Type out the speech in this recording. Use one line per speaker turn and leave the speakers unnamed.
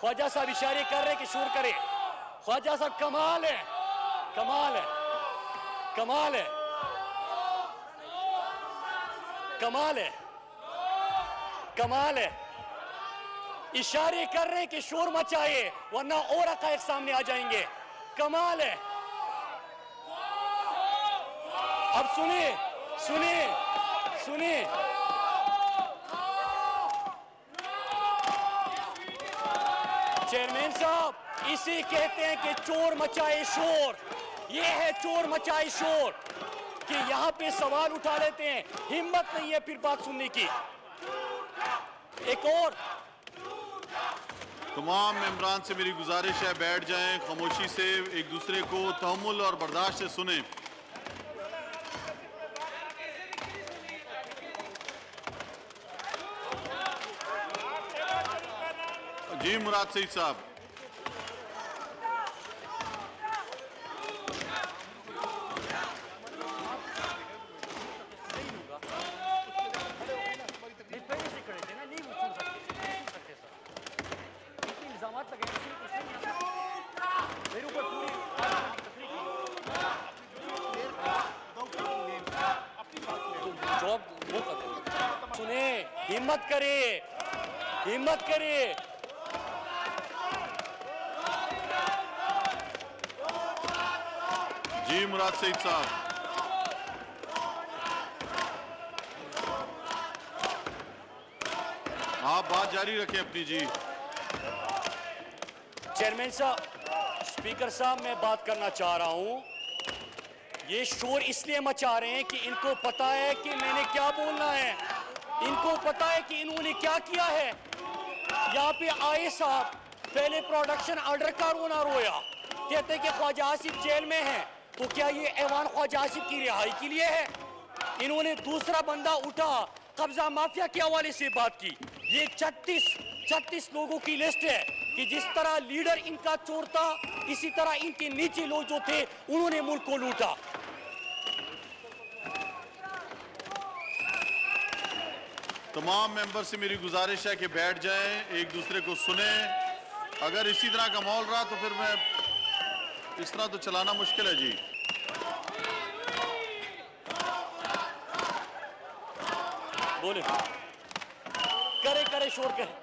ख्वाजा साहब इशारे कर रहे कि शोर करे। ख्वाजा साहब कमाल है, कमाल है, कमाल है, कमाल है, कमाल है। इशारे कर रहे हैं कि शोर मचाए वरना और हक़ाइक़ सामने आ जाएंगे। कमाल है। अब सुनिए, सुनिए, सुनिए। चेयरमैन साहब, इसे कहते हैं कि चोर मचाए शोर। ये है चोर मचाए शोर कि यहां पे सवाल उठा लेते हैं, हिम्मत नहीं है फिर बात सुनने की। एक और
तमाम मेंबरान से मेरी गुजारिश है, बैठ जाएं, खामोशी से एक दूसरे को तहम्मुल और बर्दाश्त से सुने। जी मुराद सईद साहब।
सुने, हिम्मत करिए, हिम्मत करिए।
जी मुराद सईद साहब। आप बात जारी रखें अपनी। जी
चेयरमैन साहब, स्पीकर साहब, मैं बात करना चाह रहा हूं। ये शोर इसलिए मचा रहे हैं कि इनको पता है कि मैंने क्या बोलना है, इनको पता है कि इन्होंने क्या किया है। यहाँ पे आए साहब, पहले प्रोडक्शन ऑर्डर का रोना रोया, कहते कि ख्वाजा आसिफ जेल में है, तो क्या ये ऐवान ख्वाजा आसिफ की रिहाई के लिए है? इन्होंने दूसरा बंदा उठा, कब्जा माफिया के हवाले से बात की। ये 36 लोगों की लिस्ट है कि जिस तरह लीडर इनका चोर था, इसी तरह इनके नीचे लोग जो थे उन्होंने मुल्क को लूटा।
तमाम मेंबर से मेरी गुजारिश है कि बैठ जाएं, एक दूसरे को सुने। अगर इसी तरह का माहौल रहा तो फिर मैं इस तरह तो चलाना मुश्किल है। जी
बोले, करे करे शोर करे।